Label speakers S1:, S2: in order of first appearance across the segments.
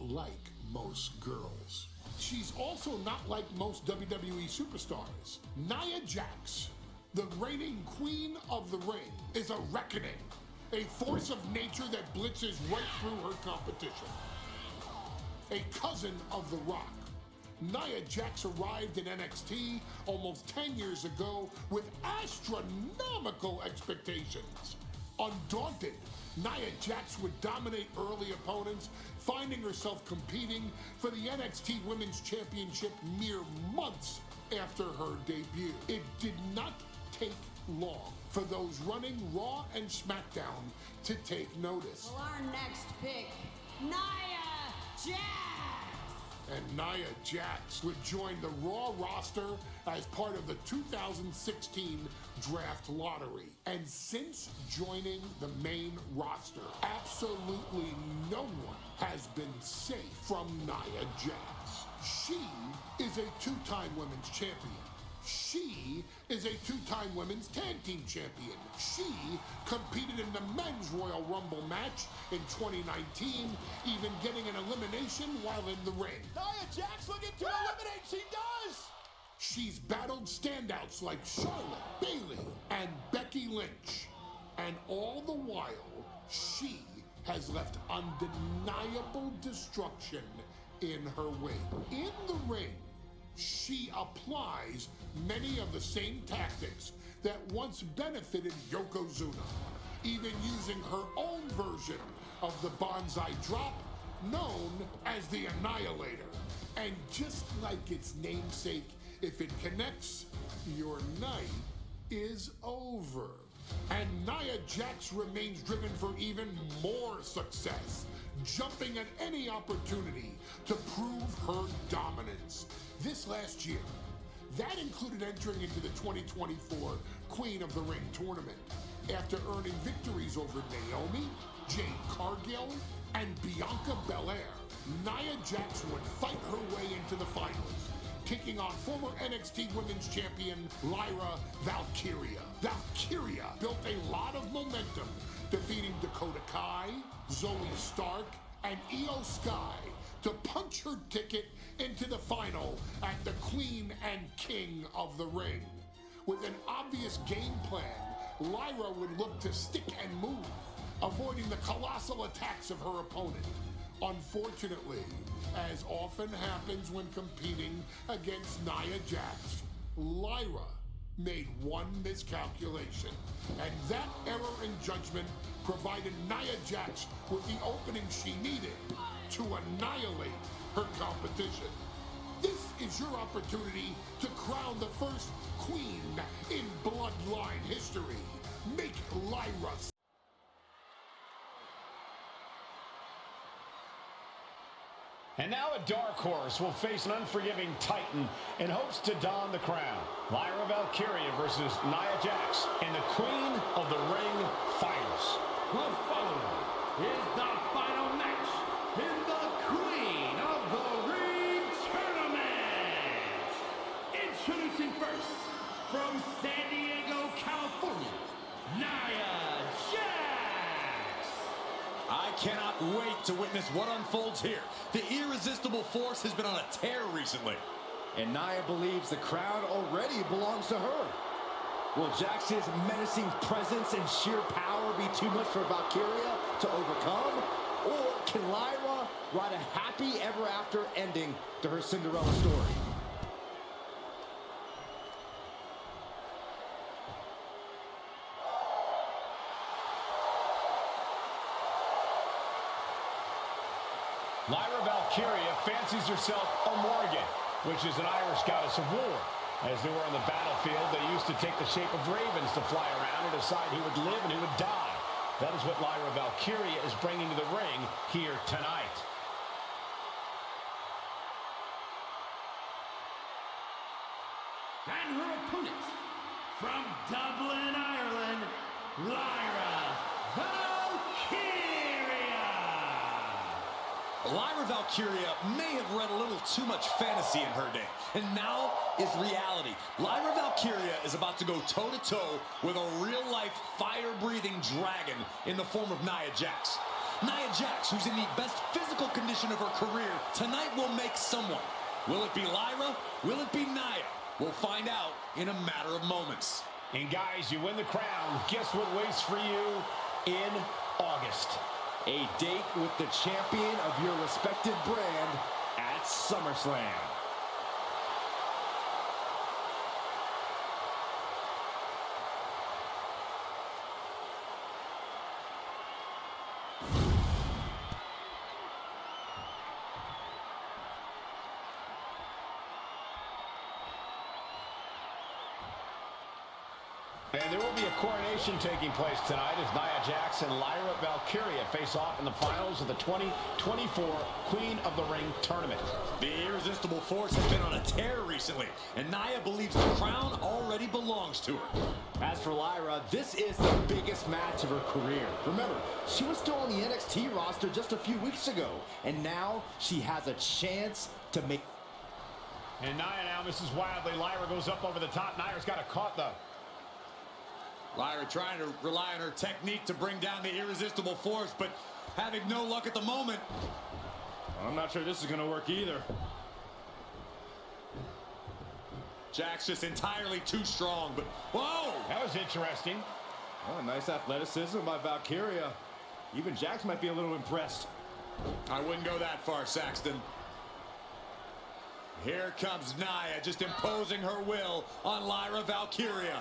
S1: like most girls. She's also not like most WWE superstars. Nia Jax, the reigning queen of the ring, is a reckoning, a force of nature that blitzes right through her competition. A cousin of The Rock, Nia Jax arrived in NXT almost 10 years ago with astronomical expectations. Undaunted, Nia Jax would dominate early opponents, finding herself competing for the NXT Women's Championship mere months after her debut. It did not take long for those running Raw and SmackDown to take notice.
S2: Well, our next pick, Nia Jax!
S1: And Nia Jax would join the Raw roster as part of the 2016 Draft Lottery. And since joining the main roster, absolutely no one has been safe from Nia Jax. She is a two-time women's champion. She is a two-time women's tag team champion. She competed in the men's Royal Rumble match in 2019, even getting an elimination while in the ring.
S3: Nia Jax looking to eliminate, she does!
S1: She's battled standouts like Charlotte, Bayley, and Becky Lynch. And all the while, she has left undeniable destruction in her wake. In the ring, she applies many of the same tactics that once benefited Yokozuna, even using her own version of the Banzai Drop, known as the Annihilator. And just like its namesake, if it connects, your night is over. And Nia Jax remains driven for even more success, jumping at any opportunity to prove her dominance. This last year, that included entering into the 2024 Queen of the Ring tournament after earning victories over Naomi, Jade Cargill, and Bianca Belair. Nia Jax would fight her way into the finals, taking on former NXT Women's Champion Lyra Valkyria. Valkyria built a lot of momentum, defeating Dakota Kai, Zoe Stark, and Io Sky to punch her ticket into the final at the Queen and King of the Ring. With an obvious game plan, Lyra would look to stick and move, avoiding the colossal attacks of her opponent. Unfortunately, as often happens when competing against Nia Jax, Lyra made one miscalculation, and that error in judgment provided Nia Jax with the opening she needed to annihilate her competition. This is your opportunity to crown the first queen in Bloodline history. Make Lyra.
S4: And now a dark horse will face an unforgiving titan in hopes to don the crown. Lyra Valkyria versus Nia Jax in the Queen of the Ring Finals.
S5: The following is the final match in the Queen of the Ring Tournament. Introducing first, from San Diego, California, Nia Jax.
S3: I cannot wait to witness what unfolds here. The irresistible force has been on a tear recently.
S6: And Nia believes the crowd already belongs to her. Will Jax's menacing presence and sheer power be too much for Valkyria to overcome? Or can Lyra write a happy ever after ending to her Cinderella story?
S4: Lyra Valkyria fancies herself a Morgan, which is an Irish goddess of war. As they were on the battlefield, they used to take the shape of ravens to fly around and decide who would live and who would die. That is what Lyra Valkyria is bringing to the ring here tonight.
S5: And her opponent, from Dublin, Ireland, Lyra Valkyria.
S3: Lyra Valkyria may have read a little too much fantasy in her day, and now is reality. Lyra Valkyria is about to go toe-to-toe with a real-life, fire-breathing dragon in the form of Nia Jax. Nia Jax, who's in the best physical condition of her career, tonight will make someone. Will it be Lyra? Will it be Nia? We'll find out in a matter of moments.
S4: And guys, you win the crown. Guess what waits for you in August?
S6: A date with the champion of your respective brand at SummerSlam.
S4: And there will be a coronation taking place tonight as Nia Jax and Lyra Valkyria face off in the finals of the 2024 Queen of the Ring tournament.
S3: The Irresistible Force has been on a tear recently, and Nia believes the crown already belongs to her.
S6: As for Lyra, this is the biggest match of her career. Remember, she was still on the NXT roster just a few weeks ago, and now she has a chance to make...
S4: And Nia now misses wildly. Lyra goes up over the top. Nia's got a caught though.
S3: Lyra trying to rely on her technique to bring down the Irresistible Force, but having no luck at the moment.
S6: I'm not sure this is going to work either.
S3: Jax just entirely too strong, but whoa!
S4: That was interesting.
S6: Oh, nice athleticism by Valkyria. Even Jax might be a little impressed.
S3: I wouldn't go that far, Saxton. Here comes Nia, just imposing her will on Lyra Valkyria.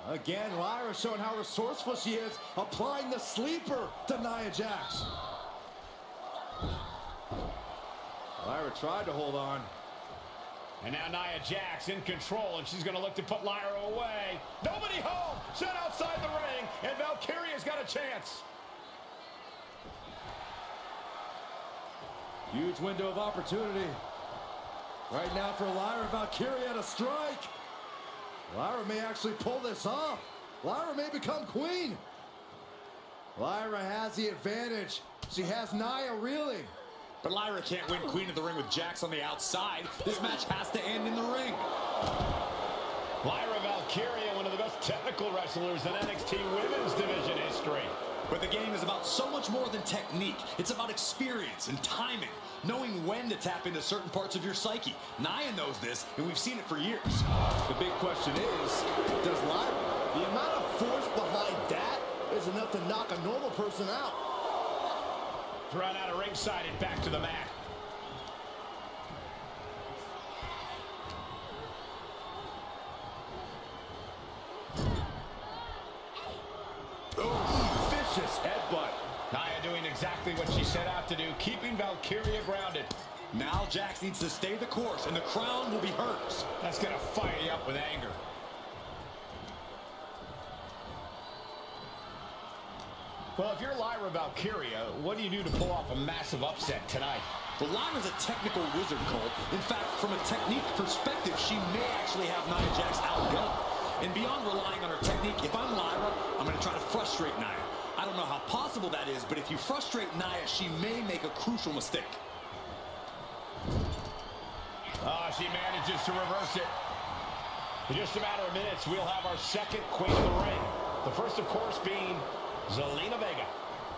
S6: Again, Lyra showing how resourceful she is, applying the sleeper to Nia Jax. Lyra tried to hold on.
S4: And now Nia Jax in control, and she's going to look to put Lyra away. Nobody home! Set outside the ring, and Valkyria's got a chance.
S6: Huge window of opportunity. Right now for Lyra Valkyria to strike. Lyra may actually pull this off. Lyra may become queen. Lyra has the advantage. She has Nia reeling.
S3: But Lyra can't win Queen of the Ring with Jax on the outside. This match has to end in the ring.
S4: Lyra Valkyria, one of the best technical wrestlers in NXT Women's Division history.
S3: But the game is about so much more than technique. It's about experience and timing, knowing when to tap into certain parts of your psyche. Nia knows this, and we've seen it for years.
S6: The big question is, does Lyra, the amount of force behind that is enough to knock a normal person out?
S4: Thrown out of ringside and back to the mat.
S6: Vicious headbutt.
S4: Nia doing exactly what she set out to do, keeping Valkyria grounded.
S3: Now Jax needs to stay the course, and the crown will be hers.
S4: That's going to fire you up with anger. Well, if you're Lyra Valkyria, what do you do to pull off a massive upset tonight?
S3: Well, Lyra's a technical wizard, Cole. In fact, from a technique perspective, she may actually have Nia Jax outgunned. And beyond relying on her technique, if I'm Lyra, I'm going to try to frustrate Nia. I don't know how possible that is, but if you frustrate Nia, she may make a crucial mistake.
S4: She manages to reverse it. In just a matter of minutes, we'll have our second Queen of the Ring. The first, of course, being Zelina Vega.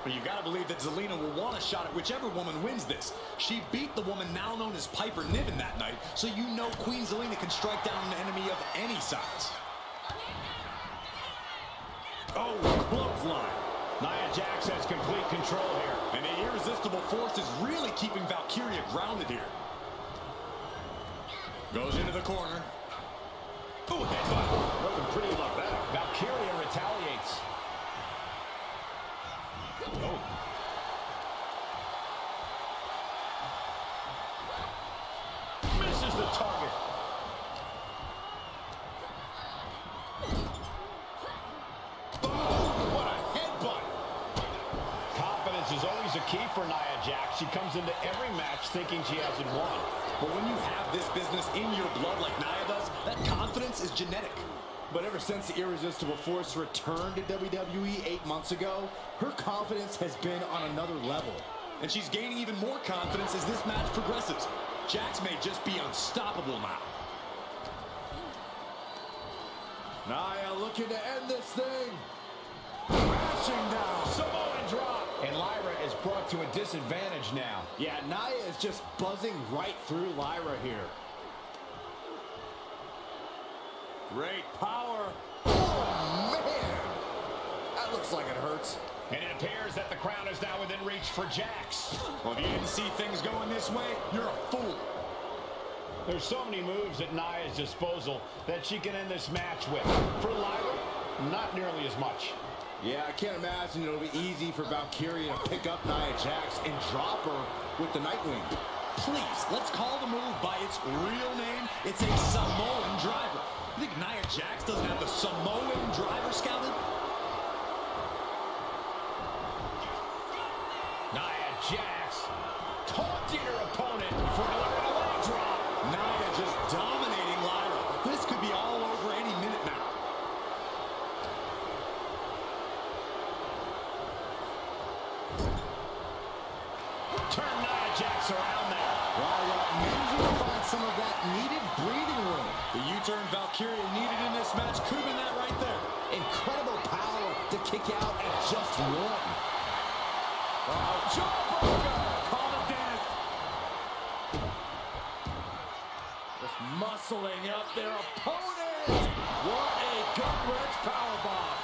S3: But you've got to believe that Zelina will want a shot at whichever woman wins this. She beat the woman now known as Piper Niven that night, so you know Queen Zelina can strike down an enemy of any size. Oh, clothesline.
S4: Nia Jax has complete control here.
S3: And the Irresistible Force is really keeping Valkyria grounded here. Goes into the corner.
S4: Ooh, headbutt. Looking pretty about that. Valkyria retaliates. Oh. Misses the target.
S3: Boom! What a headbutt!
S4: Confidence is always a key for Nia Jax. She comes into every match thinking she hasn't won.
S3: But when you have this business in your blood like Nia does, that confidence is genetic.
S6: But ever since the Irresistible Force returned to WWE 8 months ago, her confidence has been on another level.
S3: And she's gaining even more confidence as this match progresses. Jax may just be unstoppable now.
S6: Nia looking to end this thing. Crashing down.
S4: Samoan drop. And Lyra is brought to a disadvantage now.
S6: Yeah, Nia is just buzzing right through Lyra here. Great power. Oh, man. That looks like it hurts.
S4: And it appears that the crown is now within reach for Jax.
S3: Well, if you didn't see things going this way, you're a fool.
S4: There's so many moves at Nia's disposal that she can end this match with. For Lyra, not nearly as much.
S6: Yeah, I can't imagine it'll be easy for Valkyria to pick up Nia Jax and drop her with the Nightwing.
S3: Please, let's call the move by its real name. It's a Samoan driver. You think Nia Jax doesn't have the Samoan driver scouted?
S4: Nia Jax taunting her opponent before delivering a leg drop.
S3: Nia just dominating Lyra. This could be all over any minute now.
S4: Turn Nia Jax around there.
S6: Lyra managing to find some of that needed breathing room.
S3: The U-turn Valkyria needed in this match could have been that right there.
S6: Incredible power to kick out at just one.
S3: Jawbreaker! Call it Dennis.
S6: Just muscling up their opponent. What a gut-wrench powerbomb.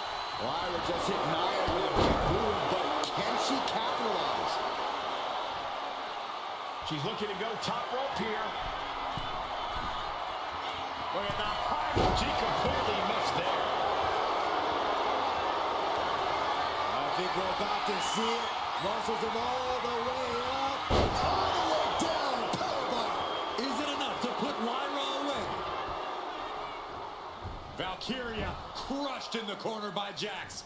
S6: Lyra just hit Nia with a big move, but can she capitalize?
S4: She's looking to go top rope here.
S3: Look at that.
S4: She completely missed there.
S6: I think we're about to see it. Muscles them all the way up, all the way down. Powerbomb.
S3: Is it enough to put Lyra away? Valkyria crushed in the corner by Jax.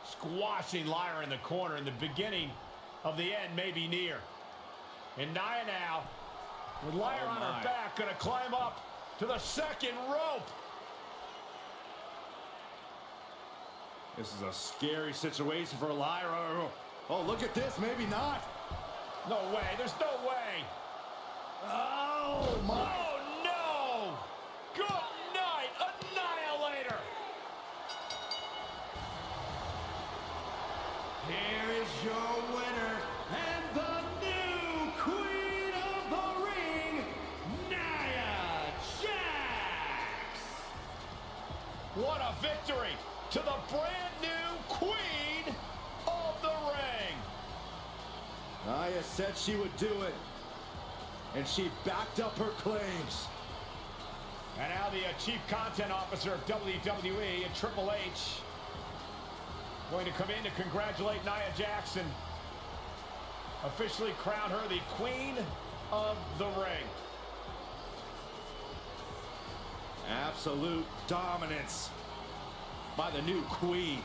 S4: Squashing Lyra in the corner, and the beginning of the end may be near. And Nia now, with Lyra on her back, going to climb up to the second rope.
S6: This is a scary situation for Lyra. Oh, look at this. Maybe not.
S4: No way. There's no way.
S6: Oh, my.
S4: Oh, no. Good night, Annihilator.
S5: Here is your winner and the new Queen of the Ring, Nia Jax.
S4: What a victory to the brand new Queen of the Ring.
S6: Nia said she would do it, and she backed up her claims.
S4: And now the Chief Content Officer of WWE and Triple H going to come in to congratulate Nia Jax and officially crown her the Queen of the Ring.
S6: Absolute dominance by the new Queen.